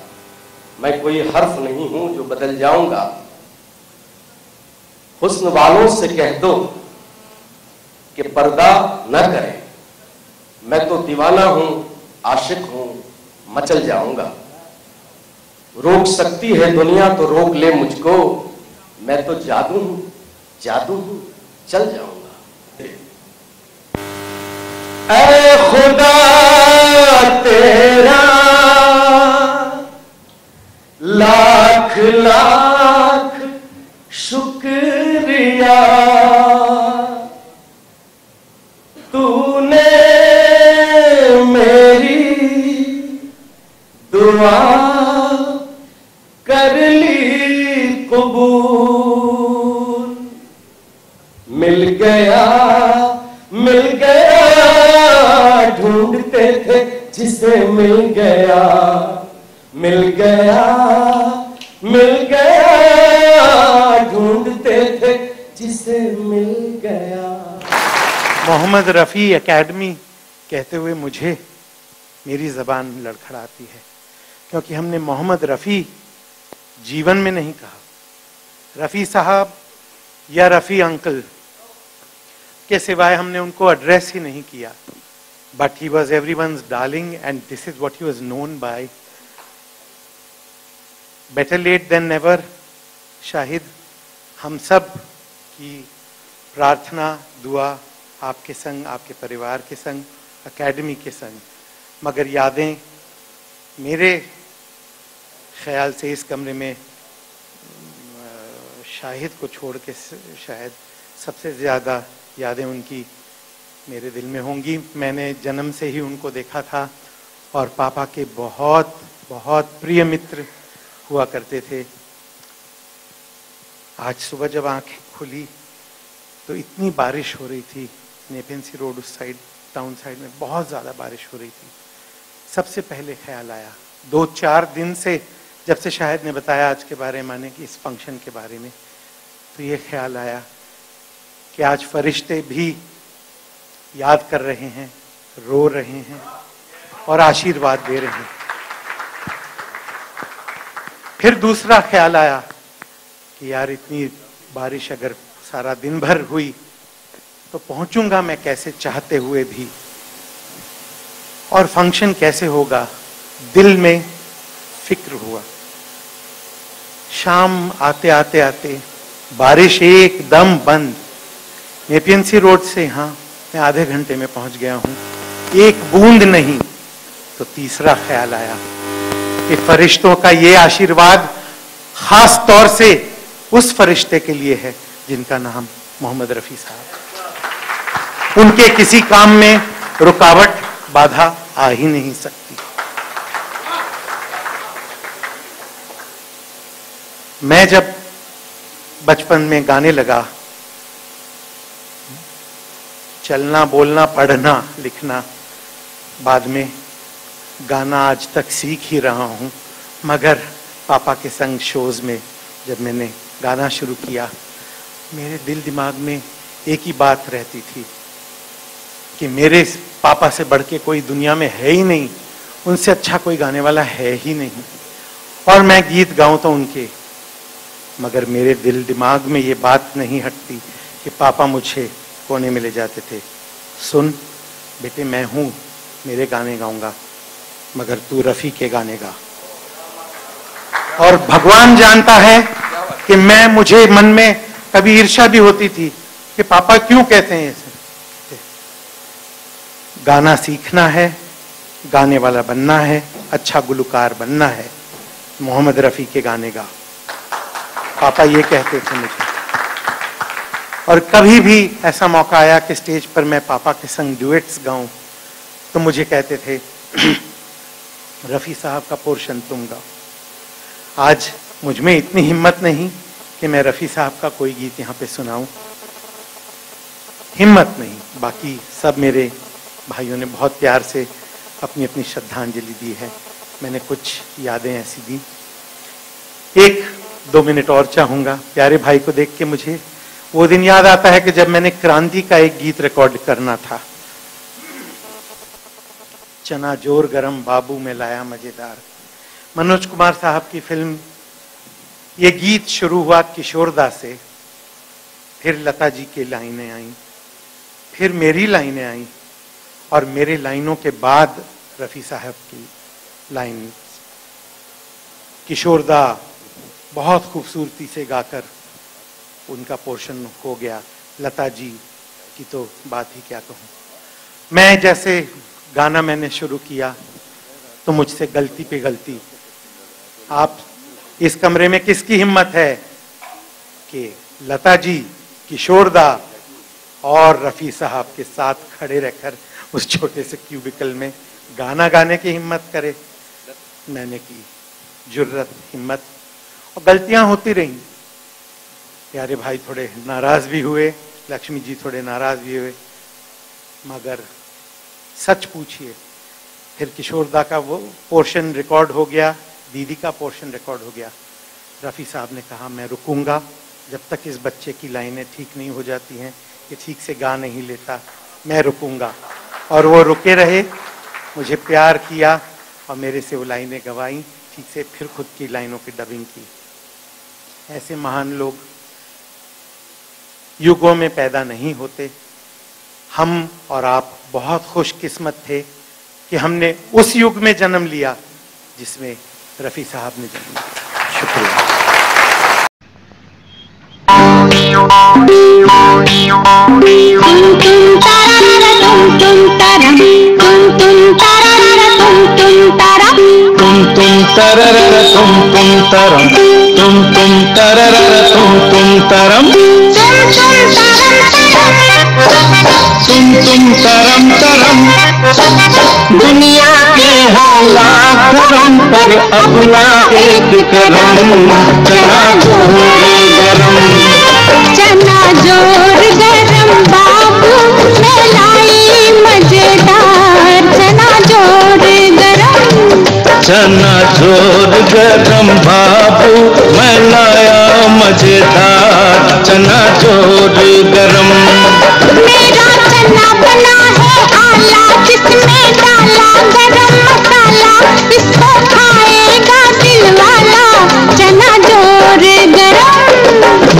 मैं कोई हर्फ नहीं हूं जो बदल जाऊंगा, हुस्न वालों से कह दो कि पर्दा न करें, मैं तो दीवाना हूं, आशिक हूं, मचल जाऊंगा। रोक सकती है दुनिया तो रोक ले मुझको, मैं तो जादू हूं, चल जाऊंगा। ऐ खुदा तेरा लाख लाख शुक्रिया, तूने मेरी दुआ कर ली कबूल। मिल गया ढूंढते थे जिसे मिल गया, मिल गया ढूंढते थे जिसे मिल गया। मोहम्मद रफ़ी एकेडमी कहते हुए मुझे मेरी ज़बान लड़खड़ाती है, क्योंकि हमने मोहम्मद रफ़ी जीवन में नहीं कहा। रफ़ी साहब या रफ़ी अंकल के सिवाय हमने उनको एड्रेस ही नहीं किया। But he was everyone's darling and this is what he was known by. Better late than never. Shahid, हम सब की प्रार्थना दुआ आपके संग, आपके परिवार के संग, एकेडमी के संग, मगर यादें मेरे ख्याल से इस कमरे में शाहिद को छोड़ के शायद सबसे ज़्यादा यादें उनकी मेरे दिल में होंगी। मैंने जन्म से ही उनको देखा था और पापा के बहुत बहुत प्रिय मित्र हुआ करते थे। आज सुबह जब आंखें खुली तो इतनी बारिश हो रही थी, नेपियन सी रोड उस साइड, टाउन साइड में बहुत ज़्यादा बारिश हो रही थी। सबसे पहले ख्याल आया 2-4 दिन से, जब से शाहिद ने बताया आज के बारे में, कि इस फंक्शन के बारे में, तो ये ख्याल आया कि आज फरिश्ते भी याद कर रहे हैं, रो रहे हैं और आशीर्वाद दे रहे हैं। फिर दूसरा ख्याल आया कि यार इतनी बारिश अगर सारा दिन भर हुई तो पहुंचूंगा मैं कैसे चाहते हुए भी, और फंक्शन कैसे होगा, दिल में फिक्र हुआ। शाम आते आते आते बारिश एकदम बंद। नेपियन सी रोड से यहाँ मैं आधे घंटे में पहुंच गया हूँ, एक बूंद नहीं। तो तीसरा ख्याल आया कि फरिश्तों का ये आशीर्वाद खास तौर से उस फरिश्ते के लिए है जिनका नाम मोहम्मद रफ़ी साहब। उनके किसी काम में रुकावट बाधा आ ही नहीं सकती। मैं जब बचपन में गाने लगा, चलना, बोलना, पढ़ना, लिखना बाद में, गाना आज तक सीख ही रहा हूँ। मगर पापा के संग शोज में जब मैंने गाना शुरू किया, मेरे दिल दिमाग में एक ही बात रहती थी कि मेरे पापा से बढ़ के कोई दुनिया में है ही नहीं, उनसे अच्छा कोई गाने वाला है ही नहीं। और मैं गीत गाऊं तो उनके, मगर मेरे दिल दिमाग में ये बात नहीं हटती कि पापा मुझे कोने में ले जाते थे, सुन बेटे मैं हूं, मेरे गाने गाऊंगा, मगर तू रफ़ी के गाने गा। और भगवान जानता है कि मुझे मन में कभी ईर्ष्या भी होती थी कि पापा क्यों कहते हैं ऐसे। गाना सीखना है, गाने वाला बनना है, अच्छा गुलकार बनना है, मोहम्मद रफ़ी के गाने गा, पापा ये कहते थे मुझे। और कभी भी ऐसा मौका आया कि स्टेज पर मैं पापा के संग डुएट्स गाऊं तो मुझे कहते थे रफ़ी साहब का पोर्शन तुम गाओ। आज मुझ में इतनी हिम्मत नहीं कि मैं रफ़ी साहब का कोई गीत यहाँ पे सुनाऊं, हिम्मत नहीं। बाकी सब मेरे भाइयों ने बहुत प्यार से अपनी अपनी श्रद्धांजलि दी है, मैंने कुछ यादें ऐसी दी। 1-2 मिनट और चाहूंगा। प्यारे भाई को देख के मुझे वो दिन याद आता है कि जब मैंने क्रांति का एक गीत रिकॉर्ड करना था, चना जोर गरम बाबू में लाया मजेदार, मनोज कुमार साहब की फिल्म। ये गीत शुरू हुआ किशोरदा से, फिर लता जी की लाइनें आई, फिर मेरी लाइनें आई, और मेरे लाइनों के बाद रफ़ी साहब की लाइन। किशोरदा बहुत खूबसूरती से गाकर उनका पोर्शन हो गया, लता जी की तो बात ही क्या कहूँ। मैं जैसे गाना मैंने शुरू किया तो मुझसे गलती पे गलती। आप इस कमरे में किसकी हिम्मत है कि लता जी, किशोरदा और रफ़ी साहब के साथ खड़े रहकर उस छोटे से क्यूबिकल में गाना गाने की हिम्मत करे? मैंने की, जुर्रत, हिम्मत, और गलतियां होती रहीं। प्यारे भाई थोड़े नाराज भी हुए, लक्ष्मी जी थोड़े नाराज भी हुए, मगर सच पूछिए फिर किशोरदा का वो पोर्शन रिकॉर्ड हो गया, दीदी का पोर्शन रिकॉर्ड हो गया। रफ़ी साहब ने कहा मैं रुकूंगा जब तक इस बच्चे की लाइनें ठीक नहीं हो जाती हैं, ये ठीक से गा नहीं लेता, मैं रुकूंगा। और वो रुके रहे, मुझे प्यार किया और मेरे से वो लाइनें गवाई ठीक से, फिर खुद की लाइनों की डबिंग की। ऐसे महान लोग युगों में पैदा नहीं होते। हम और आप बहुत खुशकिस्मत थे कि हमने उस युग में जन्म लिया जिसमें रफ़ी साहब ने जन्म लिया। शुक्रिया। दुनिया के हालात गरम पर अपना एक करम, चना जोर गरम, चना जोर गरम बाबू में लाई मजेदार, चना जोर गरम, चना जोर गरम बाबू मैं लाया मजेदार, चना जोर गरम। मेरा चना बना है आला, जिसमें डाला गरम मसाला, इसको खाएगा दिल वाला, चना जोर गरम।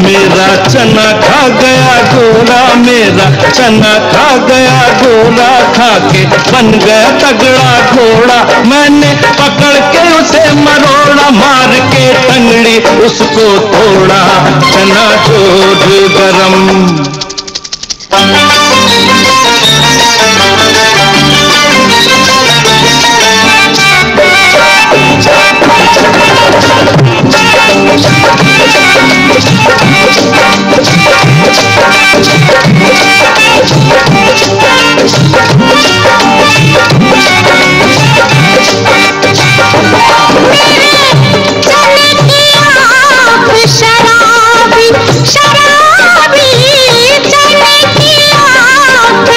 मेरा चना खा गया गोरा, मेरा चना खा गया गोरा, खा के बन गया तगड़ा घोड़ा, मैंने पकड़ के उसे मरोड़ा, मार के टंगड़ी उसको तोड़ा, चना जोर गरम। शराबी शराबी चने की आँख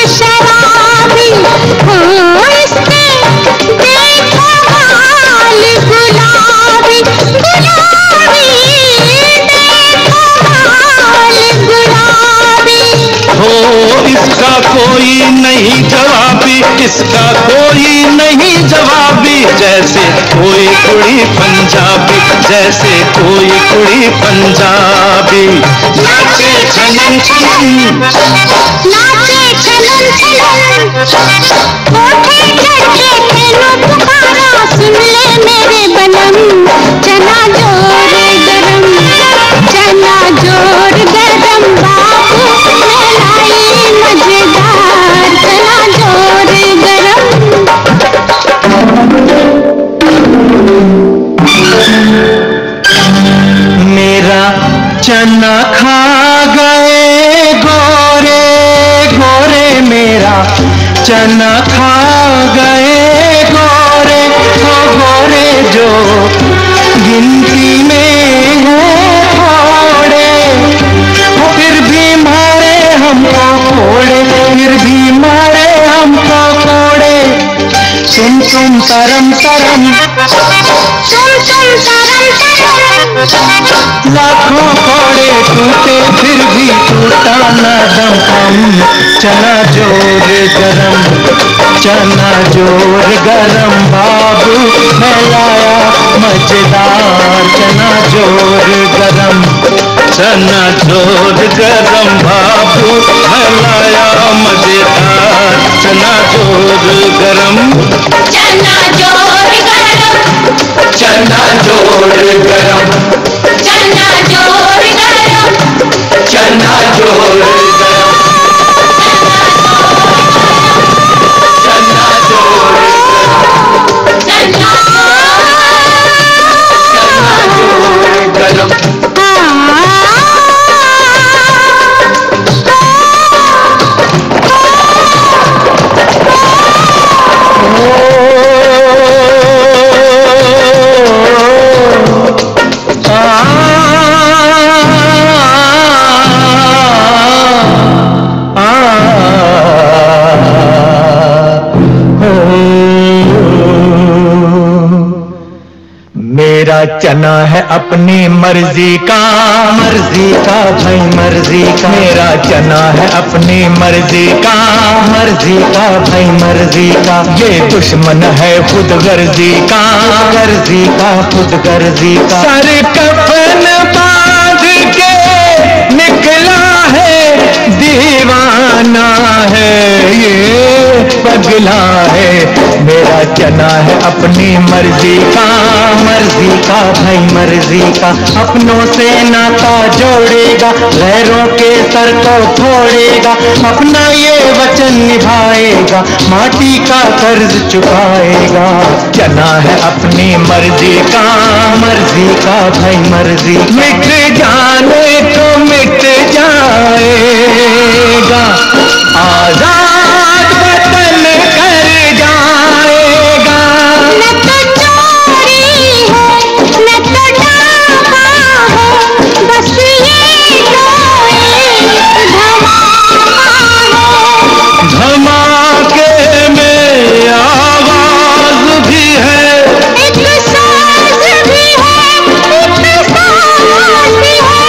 नहीं जवाबी, इसका कोई नहीं जवाबी, जैसे कोई कुड़ी पंजाबी, जैसे कोई कुड़ी पंजाबी। नाचे छनन छनन, नाचे छनन छनन, कोठे चढ़ के तेनू पुकारा, सुन ले मेरे बनम, चना जोर गरम, चना जोर गरम, बाबू मैं लाई मजेदार, चना जोर गरम। मेरा चना खा गए गोरे गोरे, मेरा चना खा गए गोरे, ओ गोरे जो गिनती में है थोड़े, फिर भी मारे हमको कोड़े, फिर भी मारे हमको कोड़े। तुम तरम तरम, लाखों कोड़े टूटे फिर भी टूटा न दम हम। चना जोर गरम, चना जोर गरम, बाबू मैं लाया मजेदार, चना जोर गरम, चना जोर गरम, बाबू मैं लाया मजेदार, चना जोर गरम, चना जोर गरम, चना जोर गरम, चना जोर गरम, चना जोर गरम, चना जोर गरम, मेरा चना है अपनी मर्जी का, मर्जी का भाई मर्जी का, मेरा चना है अपनी मर्जी का, मर्जी का भाई मर्जी का। ये दुश्मन है खुद गर्जी का, गर्जी का खुद गर्जी का। सर कफन बांध के निकला है दीवाना है, ये पगला है। मेरा चना है अपनी मर्जी का, मर्जी का भाई मर्जी का। अपनों से नाता जोड़ेगा, गैरों के सर को फोड़ेगा, अपना ये वचन निभाएगा, माटी का कर्ज चुकाएगा। चना है अपनी मर्जी का, मर्जी का भाई मर्जी। मिट जाने तो मिट जाएगा, आजाद वतन कर जाएगा। न तो चोरी है न तो डाका है, बस ये तो एक धमाका है। धमाके में आवाज भी है, एक साज भी है, एक साज भी है।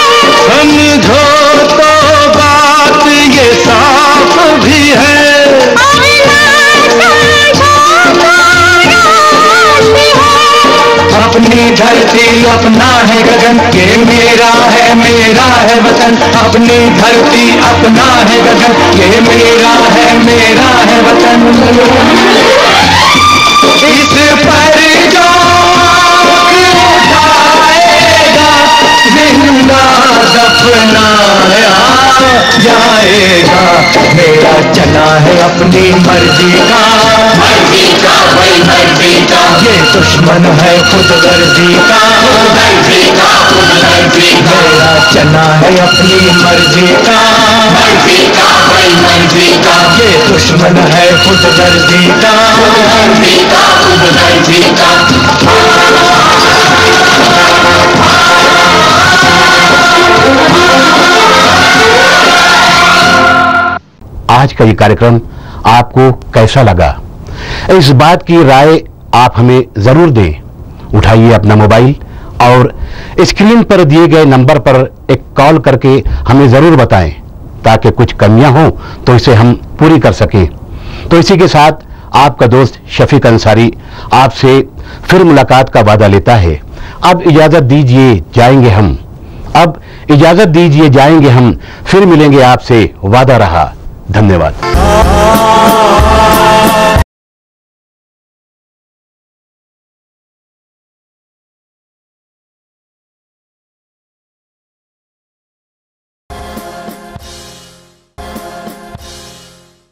समझो तो बात ये साफ भी है, और ना समझो तो राज भी है। अपनी धरती अपना है गगन, ये मेरा है वतन। अपनी धरती अपना है गगन, ये मेरा है वतन। इस पर जो उठाएगा, जिंदा दफनाया जाएगा। मेरा चना है अपनी मर्जी का, मर्जी का भाई मर्जी का। ये दुश्मन है खुद गर्जी का, मर्जी का खुद गर्जी का। मेरा चना है अपनी मर्जी का, मर्जी का भाई मर्जी का। ये दुश्मन है खुद गर्जी का, मर्जी का खुद गर्जी का। आज का ये कार्यक्रम आपको कैसा लगा, इस बात की राय आप हमें जरूर दें। उठाइए अपना मोबाइल और स्क्रीन पर दिए गए नंबर पर एक कॉल करके हमें जरूर बताएं, ताकि कुछ कमियां हों तो इसे हम पूरी कर सकें। तो इसी के साथ आपका दोस्त शफीक अंसारी आपसे फिर मुलाकात का वादा लेता है। अब इजाजत दीजिए, जाएंगे हम। अब इजाजत दीजिए, जाएंगे हम। फिर मिलेंगे आपसे, वादा रहा। धन्यवाद।